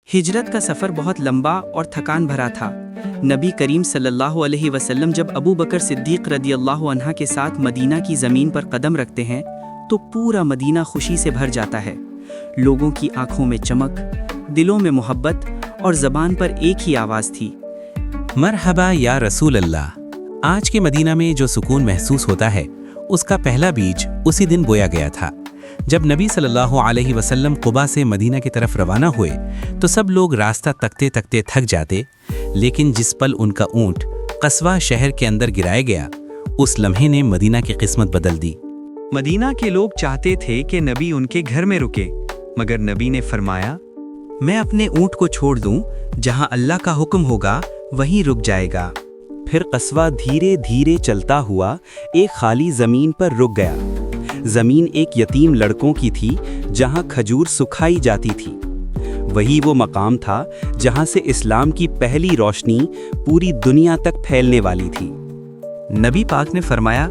हिजरत का सफ़र बहुत लंबा और थकान भरा था। नबी करीम सल्लल्लाहु अलैहि वसल्लम जब अबू बकर सिद्दीक़ रदियल्लाहु अन्हा के साथ मदीना की ज़मीन पर कदम रखते हैं तो पूरा मदीना खुशी से भर जाता है। लोगों की आंखों में चमक, दिलों में मोहब्बत और ज़बान पर एक ही आवाज़ थी, मरहबा या रसूल अल्लाह। आज के मदीना में जो सुकून महसूस होता है उसका पहला बीज उसी दिन बोया गया था। जब नबी सल्लल्लाहु अलैहि वसल्लम कुबा से मदीना की तरफ रवाना हुए तो सब लोग रास्ता तकते तकते थक जाते, लेकिन जिस पल उनका ऊंट कस्बा शहर के अंदर गिराया गया, उस लम्हे ने मदीना की किस्मत बदल दी। मदीना के लोग चाहते थे कि नबी उनके घर में रुके, मगर नबी ने फरमाया, मैं अपने ऊंट को छोड़ दूं, जहां अल्लाह का हुक्म होगा वहीं रुक जाएगा। फिर कस्बा धीरे धीरे चलता हुआ एक खाली ज़मीन पर रुक गया। ज़मीन एक यतीम लड़कों की थी जहां खजूर सुखाई जाती थी। वही वो मकाम था जहां से इस्लाम की पहली रोशनी पूरी दुनिया तक फैलने वाली थी। नबी पाक ने फरमाया,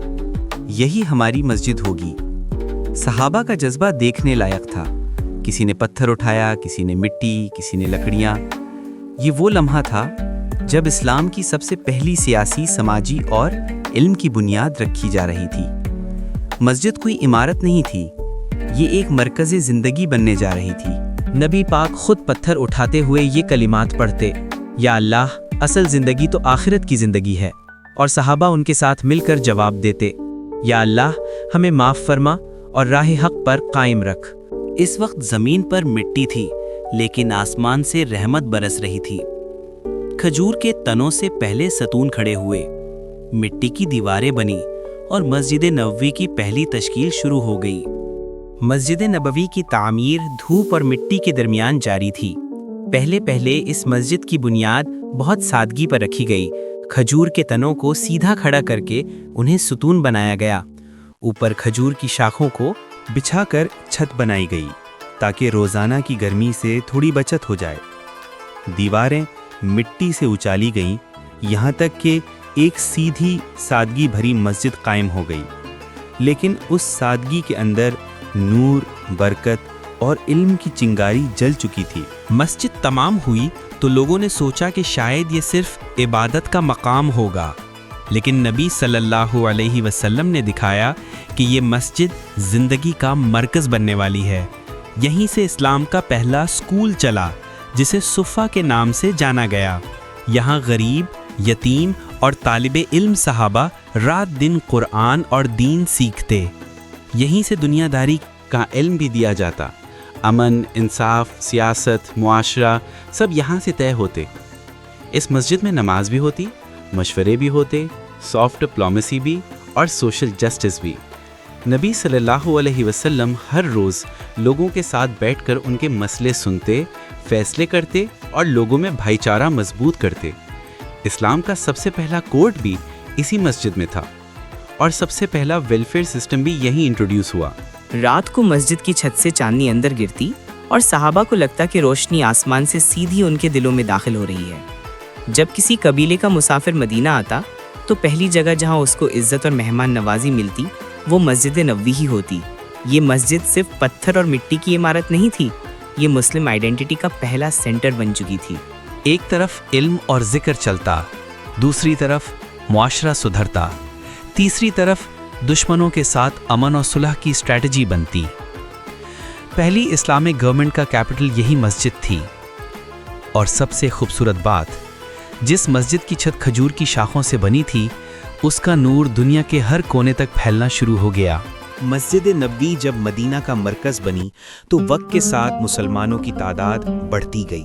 यही हमारी मस्जिद होगी। सहाबा का जज्बा देखने लायक था। किसी ने पत्थर उठाया, किसी ने मिट्टी, किसी ने लकड़ियाँ। ये वो लम्हा था जब इस्लाम की सबसे पहली सियासी, समाजी और इल्म की बुनियाद रखी जा रही थी। मस्जिद कोई इमारत नहीं थी, ये एक मरकज़े ज़िंदगी बनने जा रही थी। नबी पाक खुद पत्थर उठाते हुए ये कलिमात पढ़ते, या अल्लाह, असल ज़िंदगी तो आखिरत की ज़िंदगी है। और सहाबा उनके साथ मिलकर जवाब देते, या अल्लाह, हमें माफ़ फरमा और राह हक पर कायम रख। इस वक्त ज़मीन पर मिट्टी थी, लेकिन आसमान से रहमत बरस रही थी। खजूर के तनों से पहले सतून खड़े हुए, मिट्टी की दीवारें बनी और मस्जिद नबवी की पहली तश्कील शुरू हो गई। मस्जिद नबवी की तामीर धूप और मिट्टी के दरमियान जारी थी। पहले पहले इस मस्जिद की बुनियाद बहुत सादगी पर रखी गई। खजूर के तनों को सीधा खड़ा करके उन्हें सुतून बनाया गया। ऊपर खजूर की शाखों को बिछाकर छत बनाई गई ताकि रोज़ाना की गर्मी से थोड़ी बचत हो जाए। दीवारें मिट्टी से उचाली गईं, यहाँ तक कि एक सीधी सादगी भरी मस्जिद कायम हो गई। लेकिन उस सादगी के अंदर नूर, बरकत और इल्म की चिंगारी जल चुकी थी। मस्जिद तमाम हुई तो लोगों ने सोचा कि शायद ये सिर्फ इबादत का मकाम होगा, लेकिन नबी सल्लल्लाहु अलैहि वसल्लम ने दिखाया कि ये मस्जिद ज़िंदगी का मरकज़ बनने वाली है। यहीं से इस्लाम का पहला स्कूल चला, जिसे सुफ़ा के नाम से जाना गया। यहाँ गरीब, यतीम और तालिबे इल्म सहाबा रात दिन कुरान और दीन सीखते। यहीं से दुनियादारी का इल्म भी दिया जाता। अमन, इंसाफ, सियासत, मुआशरा सब यहाँ से तय होते। इस मस्जिद में नमाज भी होती, मशवरे भी होते, सॉफ्ट डिप्लोमेसी भी और सोशल जस्टिस भी। नबी सल्लल्लाहु अलैहि वसल्लम हर रोज़ लोगों के साथ बैठकर उनके मसले सुनते, फैसले करते और लोगों में भाईचारा मजबूत करते। इस्लाम का सबसे पहला कोर्ट भी इसी मस्जिद में था और सबसे पहला वेलफेयर सिस्टम भी यहीं इंट्रोड्यूस हुआ। रात को मस्जिद की छत से चांदनी अंदर गिरती और सहाबा को लगता कि रोशनी आसमान से सीधी उनके दिलों में दाखिल हो रही है। जब किसी कबीले का मुसाफिर मदीना आता तो पहली जगह जहां उसको इज्जत और मेहमान नवाजी मिलती वो मस्जिद नबवी ही होती। ये मस्जिद सिर्फ पत्थर और मिट्टी की इमारत नहीं थी, ये मुस्लिम आइडेंटिटी का पहला सेंटर बन चुकी थी। एक तरफ इल्म और जिक्र चलता, दूसरी तरफ मुआशरा सुधरता, तीसरी तरफ दुश्मनों के साथ अमन और सुलह की स्ट्रैटेजी बनती। पहली इस्लामिक गवर्नमेंट का कैपिटल यही मस्जिद थी। और सबसे खूबसूरत बात, जिस मस्जिद की छत खजूर की शाखों से बनी थी, उसका नूर दुनिया के हर कोने तक फैलना शुरू हो गया। मस्जिद नबवी जब मदीना का मरकज़ बनी तो वक्त के साथ मुसलमानों की तादाद बढ़ती गई।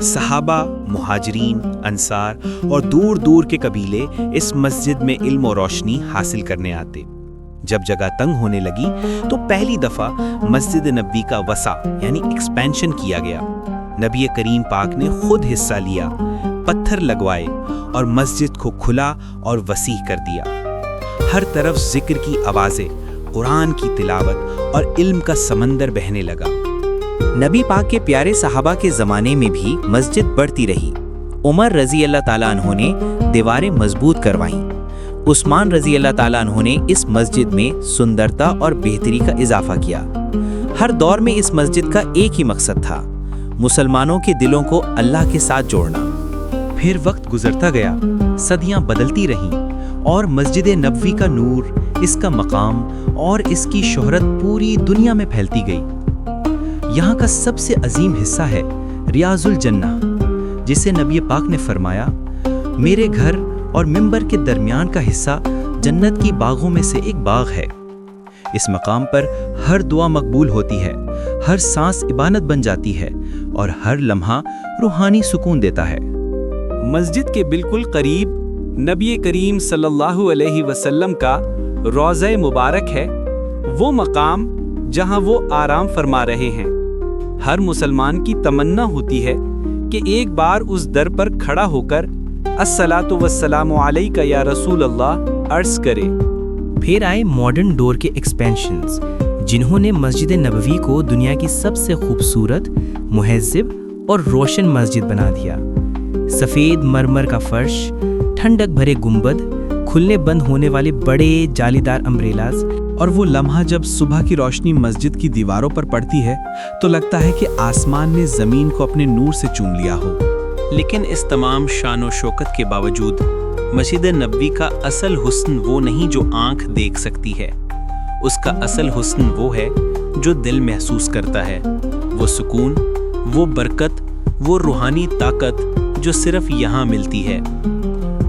सहाबा, मुहाजिरीन, अंसार और दूर दूर के कबीले इस मस्जिद में इल्म और रोशनी हासिल करने आते। जब जगह तंग होने लगी तो पहली दफ़ा मस्जिद नबवी का वसा यानी एक्सपेंशन किया गया। नबी करीम पाक ने खुद हिस्सा लिया, पत्थर लगवाए और मस्जिद को खुला और वसीह कर दिया। हर तरफ जिक्र की आवाज़ें, कुरान की तिलावत और इल्म का समंदर बहने लगा। नबी पाक के प्यारे सहाबा के ज़माने में भी मस्जिद बढ़ती रही। उमर रज़ी अल्लाह ताला अन्हु ने दीवारें मजबूत करवाईं। उस्मान रज़ी अल्लाह ताला अन्हु ने इस मस्जिद में सुंदरता और बेहतरी का इजाफा किया। हर दौर में इस मस्जिद का एक ही मकसद था, مسلمانوں کے دلوں کو اللہ کے ساتھ جوڑنا۔ پھر وقت گزرتا گیا، صدیاں بدلتی رہیں اور مسجد نبوی کا نور، اس کا مقام اور اس کی شہرت پوری دنیا میں پھیلتی گئی۔ یہاں کا سب سے عظیم حصہ ہے ریاض الجنہ، جسے نبی پاک نے فرمایا، میرے گھر اور منبر کے درمیان کا حصہ جنت کی باغوں میں سے ایک باغ ہے۔ اس مقام پر ہر دعا مقبول ہوتی ہے، ہر سانس عبادت بن جاتی ہے اور ہر لمحہ روحانی سکون دیتا ہے۔ مسجد کے بالکل قریب نبی کریم صلی اللہ علیہ وسلم کا روضہ مبارک ہے، وہ مقام جہاں وہ آرام فرما رہے ہیں۔ ہر مسلمان کی تمنا ہوتی ہے کہ ایک بار اس در پر کھڑا ہو کر الصلاۃ والسلام علیک یا رسول اللہ عرض کرے۔ پھر آئے ماڈرن ڈور کے ایکسپینشنز، جنہوں نے مسجد نبوی کو دنیا کی سب سے خوبصورت، مہذب اور روشن مسجد بنا دیا۔ سفید مرمر کا فرش، ٹھنڈک بھرے گنبد، کھلنے بند ہونے والے بڑے جالی دار امبریلاز، اور وہ لمحہ جب صبح کی روشنی مسجد کی دیواروں پر پڑتی ہے تو لگتا ہے کہ آسمان نے زمین کو اپنے نور سے چوم لیا ہو۔ لیکن اس تمام شان و شوکت کے باوجود مسجد نبوی کا اصل حسن وہ نہیں جو آنکھ دیکھ سکتی ہے، اس کا اصل حسن وہ ہے جو دل محسوس کرتا ہے، وہ سکون، وہ برکت، وہ روحانی طاقت جو صرف یہاں ملتی ہے۔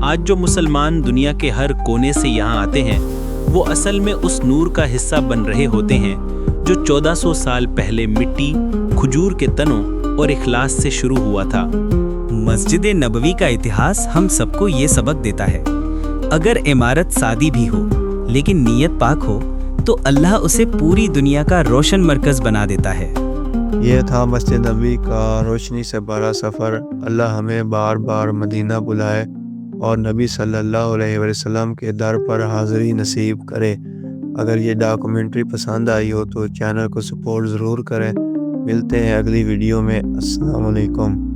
آج جو مسلمان دنیا کے ہر کونے سے یہاں آتے ہیں، وہ اصل میں اس نور کا حصہ بن رہے ہوتے ہیں جو 1400 سال پہلے مٹی، کھجور کے تنوں اور اخلاص سے شروع ہوا تھا۔ مسجد نبوی کا اتہاس ہم سب کو یہ سبق دیتا ہے، اگر عمارت سادی بھی ہو لیکن نیت پاک ہو تو اللہ اسے پوری دنیا کا روشن مرکز بنا دیتا ہے۔ یہ تھا مسجد نبوی کا روشنی سے بھرا سفر۔ اللہ ہمیں بار بار مدینہ بلائے اور نبی صلی اللہ علیہ وسلم کے در پر حاضری نصیب کرے۔ اگر یہ ڈاکومنٹری پسند آئی ہو تو چینل کو سپورٹ ضرور کریں۔ ملتے ہیں اگلی ویڈیو میں۔ السلام علیکم۔